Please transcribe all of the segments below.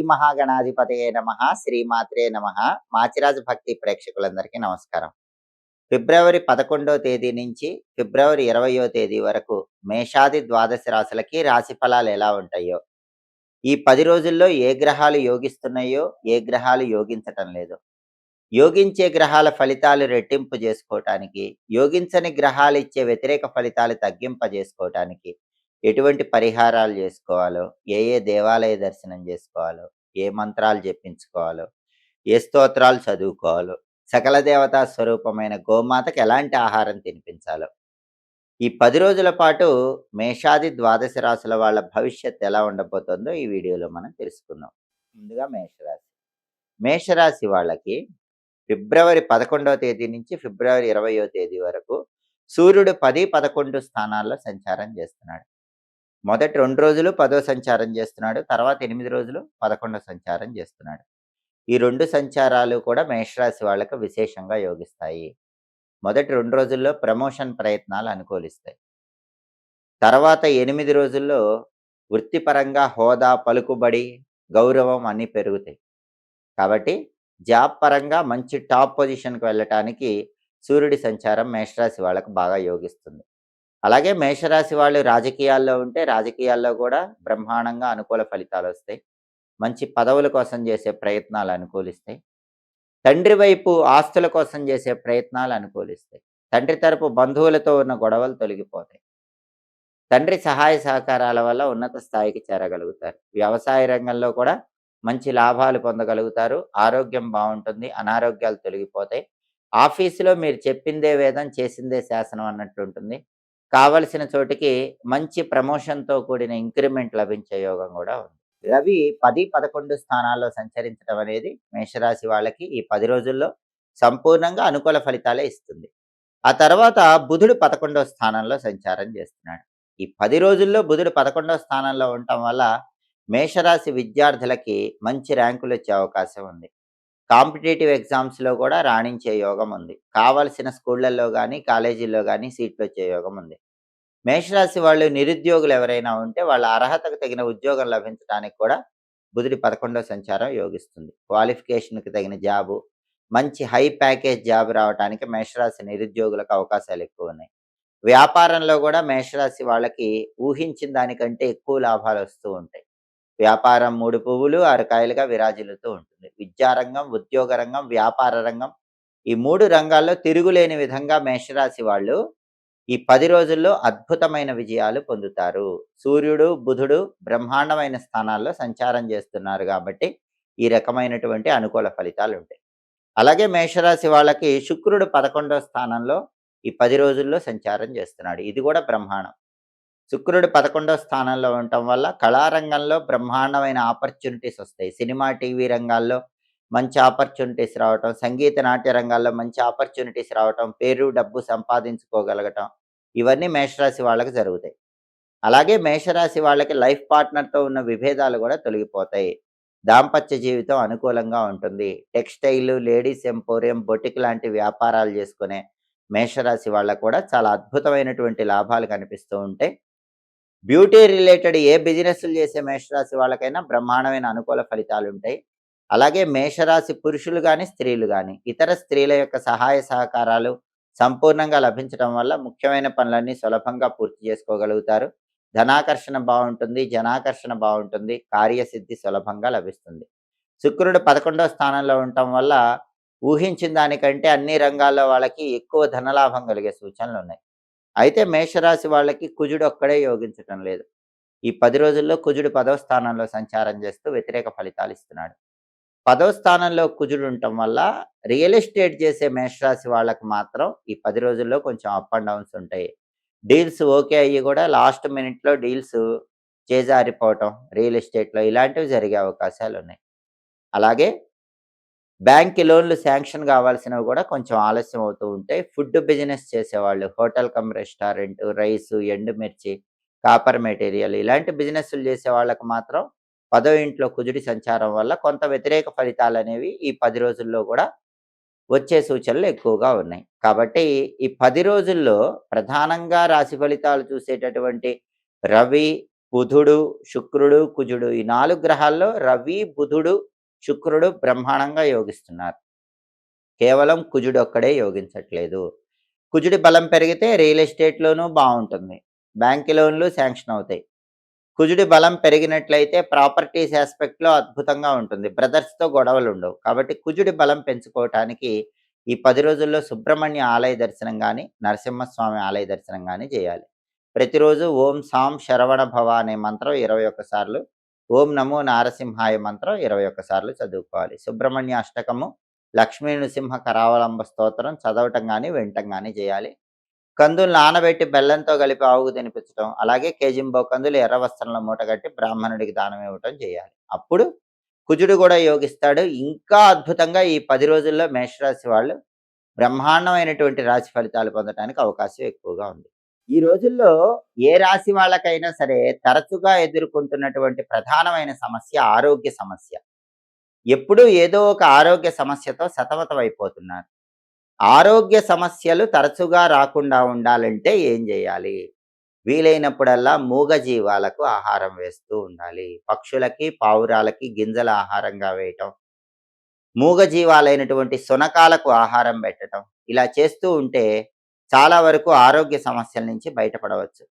మహాగణాధిపతయే నమః. శ్రీమాత్రే నమః. మాచిరాజు భక్తి ప్రేక్షకులందరికీ నమస్కారం. ఫిబ్రవరి 11వ తేదీ నుంచి ఫిబ్రవరి 20వ తేదీ వరకు మేషాది ద్వాదశ రాశులకి రాశి ఫలాలు ఎలా ఉంటాయో, ఈ 10 రోజుల్లో ఏ గ్రహాలు యోగిస్తున్నాయో, ఏ గ్రహాలు యోగించటం లేదో, యోగించే గ్రహాల ఫలితాలు రెట్టింపు చేసుకోవటానికి, యోగించని గ్రహాలు ఇచ్చే వ్యతిరేక ఫలితాలు తగ్గింపజేసుకోవటానికి ఎటువంటి పరిహారాలు చేసుకోవాలో, ఏ ఏ దేవాలయ దర్శనం చేసుకోవాలో, ఏ మంత్రాలు జపించుకోవాలో, ఏ స్తోత్రాలు చదువుకోవాలో, సకల దేవతా స్వరూపమైన గోమాతకు ఎలాంటి ఆహారం తినిపించాలో, ఈ 10 రోజుల పాటు మేషాది ద్వాదశ రాశుల వాళ్ళ భవిష్యత్తు ఎలా ఉండబోతుందో ఈ వీడియోలో మనం తెలుసుకుందాం. ముందుగా మేషరాశి. మేషరాశి వాళ్ళకి ఫిబ్రవరి 11వ తేదీ నుంచి ఫిబ్రవరి 20వ తేదీ వరకు సూర్యుడు 10, 11 స్థానాల్లో సంచారం చేస్తున్నాడు. మొదటి 2 రోజులు 10వ సంచారం చేస్తున్నాడు. తర్వాత 8 రోజులు 11వ సంచారం చేస్తున్నాడు. ఈ 2 సంచారాలు కూడా మేషరాశి వాళ్ళకు విశేషంగా యోగిస్తాయి. మొదటి 2 రోజుల్లో ప్రమోషన్ ప్రయత్నాలు అనుకూలిస్తాయి. తర్వాత 8 రోజుల్లో వృత్తిపరంగా హోదా, పలుకుబడి, గౌరవం అన్నీ పెరుగుతాయి. కాబట్టి జాబ్ పరంగా మంచి టాప్ పొజిషన్‌కి వెళ్ళటానికి సూర్యుడి సంచారం మేషరాశి వాళ్ళకు బాగా యోగిస్తుంది. అలాగే మేషరాశి వాళ్ళు రాజకీయాల్లో ఉంటే రాజకీయాల్లో కూడా బ్రహ్మాండంగా అనుకూల ఫలితాలొస్తాయి. మంచి పదవుల కోసం చేసే ప్రయత్నాలు అనుకూలిస్తాయి. తండ్రి వైపు ఆస్తుల కోసం చేసే ప్రయత్నాలు అనుకూలిస్తాయి. తండ్రి తరపు బంధువులతో ఉన్న గొడవలు తొలగిపోతాయి. తండ్రి సహాయ సహకారాల వల్ల ఉన్నత స్థాయికి చేరగలుగుతారు. వ్యవసాయ రంగంలో కూడా మంచి లాభాలు పొందగలుగుతారు. ఆరోగ్యం బావుంటుంది. అనారోగ్యాలు తొలగిపోతాయి. ఆఫీసులో మీరు చెప్పిందే వేదం, చేసిందే శాసనం అన్నట్టుంటుంది. కావలసిన చోటికి మంచి ప్రమోషన్‌తో కూడిన ఇంక్రిమెంట్ లభించే యోగం కూడా ఉంది. రవి 10, 11 స్థానాల్లో సంచరించడం అనేది మేషరాశి వాళ్ళకి ఈ 10 రోజుల్లో సంపూర్ణంగా అనుకూల ఫలితాలే ఇస్తుంది. ఆ తర్వాత బుధుడు 11వ స్థానంలో సంచారం చేస్తున్నాడు. ఈ 10 రోజుల్లో బుధుడు 11వ స్థానంలో ఉండటం వల్ల మేషరాశి విద్యార్థులకి మంచి ర్యాంకులు వచ్చే అవకాశం ఉంది. కాంపిటీటివ్ ఎగ్జామ్స్‌లో కూడా రాణించే యోగం ఉంది. కావాల్సిన స్కూళ్ళల్లో గానీ, కాలేజీల్లో గానీ సీట్లొచ్చే యోగం ఉంది. మేషరాశి వాళ్ళు నిరుద్యోగులు ఎవరైనా ఉంటే వాళ్ళ అర్హతకు తగిన ఉద్యోగం లభించడానికి కూడా బుధుడి 11వ సంచారం యోగిస్తుంది. క్వాలిఫికేషన్‌కి తగిన జాబు, మంచి హై ప్యాకేజ్ జాబ్ రావటానికి మేషరాశి నిరుద్యోగులకు అవకాశాలు ఎక్కువున్నాయి. వ్యాపారంలో కూడా మేషరాశి వాళ్ళకి ఊహించిన దానికంటే ఎక్కువ లాభాలొస్తూ ఉంటాయి. వ్యాపారం 3 పువ్వులు 6 కాయలుగా విరాజిల్లుతూ ఉంటుంది. విద్యారంగం, ఉద్యోగ రంగం, వ్యాపార రంగం ఈ 3 రంగాల్లో తిరుగులేని విధంగా మేషరాశి వాళ్ళు ఈ 10 రోజుల్లో అద్భుతమైన విజయాలు పొందుతారు. సూర్యుడు, బుధుడు బ్రహ్మాండమైన స్థానాల్లో సంచారం చేస్తున్నారు కాబట్టి ఈ రకమైనటువంటి అనుకూల ఫలితాలుంటాయి. అలాగే మేషరాశి వాళ్ళకి శుక్రుడు 11వ స్థానంలో ఈ 10 రోజుల్లో సంచారం చేస్తున్నాడు. ఇది కూడా బ్రహ్మాండం. శుక్రుడు 11వ స్థానంలో ఉండటం వల్ల కళారంగంలో బ్రహ్మాండమైన ఆపర్చునిటీస్ వస్తాయి. సినిమా, టీవీ రంగాల్లో మంచి ఆపర్చునిటీస్ రావటం, సంగీత, నాట్య రంగాల్లో మంచి ఆపర్చునిటీస్ రావటం, పేరు, డబ్బు సంపాదించుకోగలగటం ఇవన్నీ మేషరాశి వాళ్ళకి జరుగుతాయి. అలాగే మేషరాశి వాళ్ళకి లైఫ్ పార్ట్నర్‌తో ఉన్న విభేదాలు కూడా తొలగిపోతాయి. దాంపత్య జీవితం అనుకూలంగా ఉంటుంది. టెక్స్‌టైల్, లేడీస్ ఎంపోరియం, బొటిక్ లాంటి వ్యాపారాలు చేసుకునే మేషరాశి వాళ్ళకు కూడా చాలా అద్భుతమైనటువంటి లాభాలు కనిపిస్తూ ఉంటాయి. బ్యూటీ రిలేటెడ్ ఏ బిజినెస్‌లు చేసే మేషరాశి వాళ్ళకైనా బ్రహ్మాండమైన అనుకూల ఫలితాలుంటాయి. అలాగే మేషరాశి పురుషులు గాని, స్త్రీలు గాని ఇతర స్త్రీల యొక్క సహాయ సహకారాలు సంపూర్ణంగా లభించడం వల్ల ముఖ్యమైన పనులన్నీ సులభంగా పూర్తి చేసుకోగలుగుతారు. ధనాకర్షణ బావుంటుంది. జనాకర్షణ బావుంటుంది. కార్యసిద్ధి సులభంగా లభిస్తుంది. శుక్రుడు 11వ స్థానంలో ఉండటం వల్ల ఊహించిన దానికంటే అన్ని రంగాల్లో వాళ్ళకి ఎక్కువ ధనలాభం కలిగే సూచనలున్నాయి. అయితే మేషరాశి వాళ్ళకి కుజుడు ఒక్కడే యోగించటం లేదు. ఈ 10 రోజుల్లో కుజుడు 10వ స్థానంలో సంచారం చేస్తూ వ్యతిరేక ఫలితాలు ఇస్తున్నాడు. 10వ స్థానంలో కుజుడు ఉండటం వల్ల రియల్ ఎస్టేట్ చేసే మేషరాశి వాళ్ళకి మాత్రం ఈ 10 రోజుల్లో కొంచెం అప్ అండ్ డౌన్స్ ఉంటాయి. డీల్స్ ఓకే అయ్యి కూడా లాస్ట్ మినిట్‌లో డీల్స్ చేజారిపోవటం రియల్ ఎస్టేట్‌లో ఇలాంటివి జరిగే అవకాశాలున్నాయి. అలాగే బ్యాంక్ లోన్‌లు శాంక్షన్ కావాల్సినవి కూడా కొంచెం ఆలస్యం అవుతూ ఉంటాయి. ఫుడ్ బిజినెస్ చేసేవాళ్ళు హోటల్ కమ్ రెస్టారెంట్, రైసు, ఎండుమిర్చి, కాపర్ మెటీరియల్ ఇలాంటి బిజినెస్‌లు చేసే వాళ్ళకి మాత్రం 10వ ఇంట్లో కుజుడి సంచారం వల్ల కొంత వ్యతిరేక ఫలితాలనేవి ఈ 10 రోజుల్లో కూడా వచ్చే సూచనలు ఎక్కువగా ఉన్నాయి. కాబట్టి ఈ 10 రోజుల్లో ప్రధానంగా రాశి ఫలితాలు చూసేటటువంటి రవి, బుధుడు, శుక్రుడు, కుజుడు ఈ 4 గ్రహాల్లో రవి, బుధుడు, శుక్రుడు బ్రహ్మాండంగా యోగిస్తున్నారు. కేవలం కుజుడు ఒక్కడే యోగించట్లేదు. కుజుడి బలం పెరిగితే రియల్ ఎస్టేట్‌లోనూ బావుంటుంది. బ్యాంక్ లోన్‌లు శాంక్షన్ అవుతాయి. కుజుడి బలం పెరిగినట్లయితే ప్రాపర్టీస్ యాస్పెక్ట్‌లో అద్భుతంగా ఉంటుంది. బ్రదర్స్‌తో గొడవలుండవు. కాబట్టి కుజుడి బలం పెంచుకోవటానికి ఈ 10 రోజుల్లో సుబ్రహ్మణ్య ఆలయ దర్శనం గాని, నరసింహస్వామి ఆలయ దర్శనం గాని చేయాలి. ప్రతిరోజు ఓం సాం శరవణ భవ అనే మంత్రం 21 సార్లు, ఓం నమో నారసింహాయ మంత్రం 21 సార్లు చదువుకోవాలి. సుబ్రహ్మణ్య అష్టకము, లక్ష్మీ నృసింహ కరావలంబ స్తోత్రం చదవటం గాని, వినటం గాని చేయాలి. కందులు నానబెట్టి బెల్లంతో కలిపి ఆవుకు తినిపించడం, అలాగే కేజింబావు కందులు ఎర్ర వస్త్రంలో మూటగట్టి బ్రాహ్మణుడికి దానం ఇవ్వటం చేయాలి. అప్పుడు కుజుడు కూడా యోగిస్తాడు. ఇంకా అద్భుతంగా ఈ 10 రోజుల్లో మేషరాశి వాళ్ళు బ్రహ్మాండమైనటువంటి రాశి ఫలితాలు పొందడానికి అవకాశం ఎక్కువగా ఉంది. ఈ రోజుల్లో ఏ రాశి వాళ్ళకైనా సరే తరచుగా ఎదుర్కొంటున్నటువంటి ప్రధానమైన సమస్య ఆరోగ్య సమస్య. ఎప్పుడూ ఏదో ఒక ఆరోగ్య సమస్యతో సతమతమైపోతున్నారు. ఆరోగ్య సమస్యలు తరచుగా రాకుండా ఉండాలంటే ఏం చేయాలి? వీలైనప్పుడల్లా మూగజీవాలకు ఆహారం వేస్తూ ఉండాలి. పక్షులకి, పావురాలకి గింజల ఆహారంగా వేయటం, మూగజీవాలైనటువంటి శునకాలకు ఆహారం పెట్టటం, ఇలా చేస్తూ ఉంటే చాలా వరకు ఆరోగ్య సమస్యల నుంచి బయటపడవచ్చు.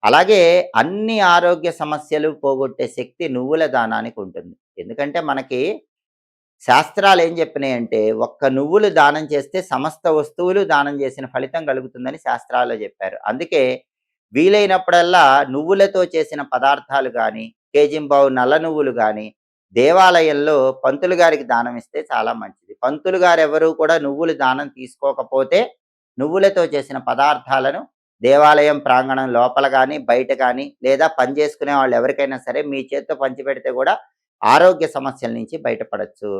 అలాగే అన్ని ఆరోగ్య సమస్యలు పోగొట్టే శక్తి నువ్వుల దానానికి ఉంటుంది. ఎందుకంటే మనకి శాస్త్రాలు ఏం చెప్పినాయంటే ఒక్క నువ్వులు దానం చేస్తే సమస్త వస్తువులు దానం చేసిన ఫలితం కలుగుతుందని శాస్త్రాల్లో చెప్పారు. అందుకే వీలైనప్పుడల్లా నువ్వులతో చేసిన పదార్థాలు కానీ, కేజింబావు నల్ల నువ్వులు కానీ దేవాలయంలో పంతులు గారికి దానం ఇస్తే చాలా మంచిది. పంతులు గారు ఎవరు కూడా నువ్వులు దానం తీసుకోకపోతే నువ్వులతో చేసిన పదార్థాలను దేవాలయం ప్రాంగణం లోపల కానీ, బయట కానీ, లేదా పని చేసుకునే వాళ్ళు ఎవరికైనా సరే మీ చేత్తో పంచిపెడితే కూడా ఆరోగ్య సమస్యల నుంచి బయటపడచ్చు.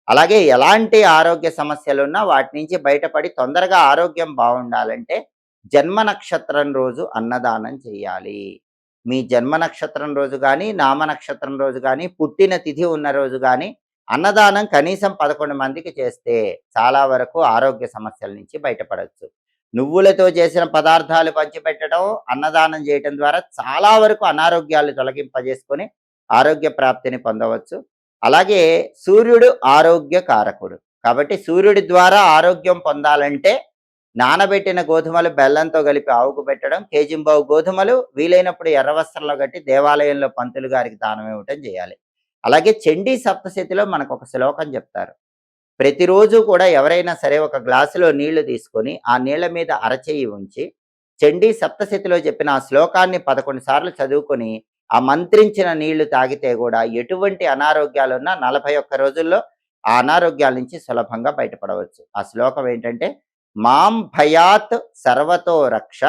అలాగే ఎలాంటి ఆరోగ్య సమస్యలున్నా వాటి నుంచి బయటపడి తొందరగా ఆరోగ్యం బాగుండాలంటే జన్మ నక్షత్రం రోజు అన్నదానం చేయాలి. మీ జన్మ నక్షత్రం రోజు కానీ, నామ నక్షత్రం రోజు కానీ, పుట్టిన తిథి ఉన్న రోజు కానీ అన్నదానం కనీసం 11 మందికి చేస్తే చాలా వరకు ఆరోగ్య సమస్యల నుంచి బయటపడవచ్చు. నువ్వులతో చేసిన పదార్థాలు పంచిపెట్టడం, అన్నదానం చేయటం ద్వారా చాలా వరకు అనారోగ్యాలు తొలగింపజేసుకొని ఆరోగ్య ప్రాప్తిని పొందవచ్చు. అలాగే సూర్యుడు ఆరోగ్య కారకుడు. కాబట్టి సూర్యుడి ద్వారా ఆరోగ్యం పొందాలంటే నానబెట్టిన గోధుమలు బెల్లంతో కలిపి ఆవుకు పెట్టడం, కేజింబావు గోధుమలు వీలైనప్పుడు ఎర్ర వస్త్రంలో కట్టి దేవాలయంలో పంతులు గారికి దానం ఇవ్వటం చేయాలి. అలాగే చండీ సప్తశతిలో మనకు ఒక శ్లోకం చెప్తారు. ప్రతిరోజు కూడా ఎవరైనా సరే ఒక గ్లాసులో నీళ్లు తీసుకొని ఆ నీళ్ల మీద అరచెయ్యి ఉంచి చండీ సప్తశతిలో చెప్పిన ఆ శ్లోకాన్ని 11 సార్లు చదువుకొని ఆ మంత్రించిన నీళ్లు తాగితే కూడా ఎటువంటి అనారోగ్యాలున్నా 41 రోజుల్లో ఆ అనారోగ్యాల నుంచి సులభంగా బయటపడవచ్చు. ఆ శ్లోకం ఏంటంటే మాం భయాత్ సర్వతో రక్ష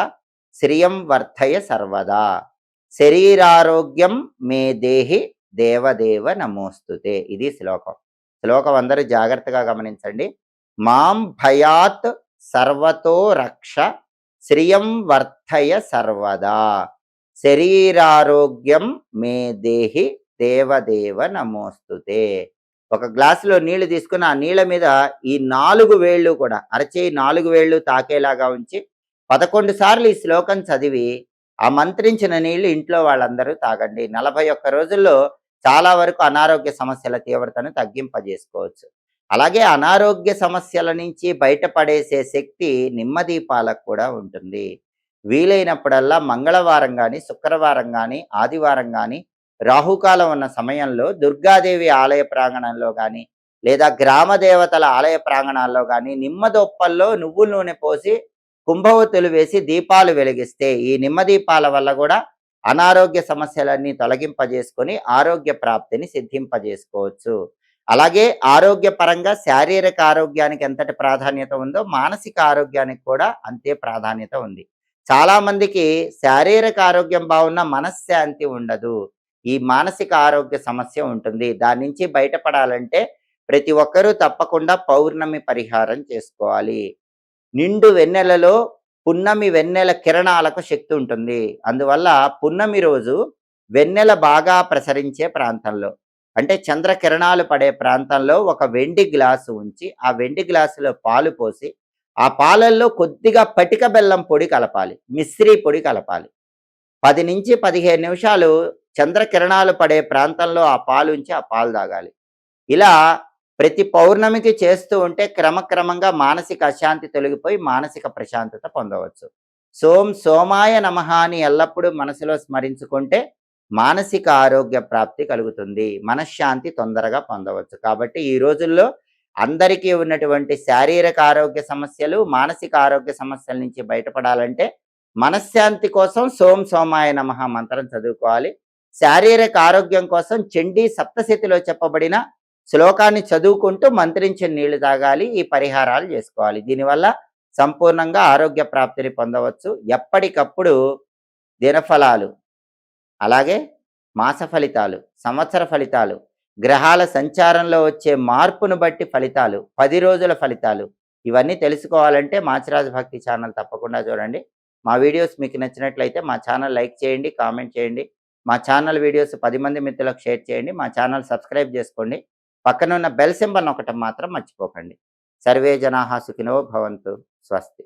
శ్రియం వర్ధయ సర్వదా శరీరారోగ్యం మే దేహి దేవదేవ నమోస్తుతే. ఇది శ్లోకం. శ్లోకం అందరూ జాగ్రత్తగా గమనించండి. మాం భయాత్ సర్వతో రక్ష శ్రియం వర్ధయ సర్వదా శరీరారోగ్యం మే దేహి దేవదేవ నమోస్తుతే. ఒక గ్లాసులో నీళ్లు తీసుకుని ఆ నీళ్ళ మీద ఈ 4 వేళ్ళు కూడా అరచేయి 4 వేళ్ళు తాకేలాగా ఉంచి 11 సార్లు ఈ శ్లోకం చదివి ఆ మంత్రించిన నీళ్లు ఇంట్లో వాళ్ళందరూ తాగండి. 41 రోజుల్లో చాలా వరకు అనారోగ్య సమస్యల తీవ్రతను తగ్గింపజేసుకోవచ్చు. అలాగే అనారోగ్య సమస్యల నుంచి బయటపడేసే శక్తి నిమ్మదీపాలకు కూడా ఉంటుంది. వీలైనప్పుడల్లా మంగళవారం కానీ, శుక్రవారం కానీ, ఆదివారం కానీ రాహుకాలం ఉన్న సమయంలో దుర్గాదేవి ఆలయ ప్రాంగణంలో కానీ, లేదా గ్రామ దేవతల ఆలయ ప్రాంగణాల్లో కానీ నిమ్మదొప్పల్లో నువ్వుల నూనె పోసి కుంభవతులు వేసి దీపాలు వెలిగిస్తే ఈ నిమ్మ దీపాల వల్ల కూడా అనారోగ్య సమస్యలన్నీ తొలగింపజేసుకొని ఆరోగ్య ప్రాప్తిని సిద్ధింపజేసుకోవచ్చు. అలాగే ఆరోగ్యపరంగా శారీరక ఆరోగ్యానికి ఎంతటి ప్రాధాన్యత ఉందో మానసిక ఆరోగ్యానికి కూడా అంతే ప్రాధాన్యత ఉంది. చాలా మందికి శారీరక ఆరోగ్యం బాగున్నా మనశ్శాంతి ఉండదు. ఈ మానసిక ఆరోగ్య సమస్య ఉంటుంది. దాని నుంచి బయటపడాలంటే ప్రతి ఒక్కరూ తప్పకుండా పౌర్ణమి పరిహారం చేసుకోవాలి. నిండు వెన్నెలలో పున్నమి వెన్నెల కిరణాలకు శక్తి ఉంటుంది. అందువల్ల పున్నమి రోజు వెన్నెల బాగా ప్రసరించే ప్రాంతంలో, అంటే చంద్రకిరణాలు పడే ప్రాంతంలో ఒక వెండి గ్లాసు ఉంచి ఆ వెండి గ్లాసులో పాలు పోసి ఆ పాలల్లో కొద్దిగా పటిక బెల్లం పొడి కలపాలి, మిశ్రీ పొడి కలపాలి. 10-15 నిమిషాలు చంద్రకిరణాలు పడే ప్రాంతంలో ఆ పాలు ఉంచి ఆ పాలు తాగాలి. ఇలా ప్రతి పౌర్ణమికి చేస్తూ ఉంటే క్రమక్రమంగా మానసిక అశాంతి తొలగిపోయి మానసిక ప్రశాంతత పొందవచ్చు. సోమాయ నమః అని ఎల్లప్పుడూ మనసులో స్మరించుకుంటే మానసిక ఆరోగ్య ప్రాప్తి కలుగుతుంది. మనశ్శాంతి తొందరగా పొందవచ్చు. కాబట్టి ఈ రోజుల్లో అందరికీ ఉన్నటువంటి శారీరక ఆరోగ్య సమస్యలు, మానసిక ఆరోగ్య సమస్యల నుంచి బయటపడాలంటే మనశ్శాంతి కోసం సోమాయ నమః మంత్రం చదువుకోవాలి. శారీరక ఆరోగ్యం కోసం చండీ సప్తశతిలో చెప్పబడిన శ్లోకాన్ని చదువుకుంటూ మంత్రించిన నీళ్లు తాగాలి. ఈ పరిహారాలు చేసుకోవాలి. దీనివల్ల సంపూర్ణంగా ఆరోగ్య ప్రాప్తిని పొందవచ్చు. ఎప్పటికప్పుడు దినఫలాలు, అలాగే మాస ఫలితాలు, సంవత్సర ఫలితాలు, గ్రహాల సంచారంలో వచ్చే మార్పును బట్టి ఫలితాలు, 10 రోజుల ఫలితాలు ఇవన్నీ తెలుసుకోవాలంటే మాచిరాజు భక్తి ఛానల్ తప్పకుండా చూడండి. మా వీడియోస్ మీకు నచ్చినట్లయితే మా ఛానల్ లైక్ చేయండి, కామెంట్ చేయండి. మా ఛానల్ వీడియోస్ 10 మంది మిత్రులకు షేర్ చేయండి. మా ఛానల్ సబ్స్క్రైబ్ చేసుకోండి. పక్కనున్న బెల్ సింబల్ నొక్కటం మాత్రం మర్చిపోకండి. సర్వే జనాః సుఖినో భవంతు. స్వస్తి.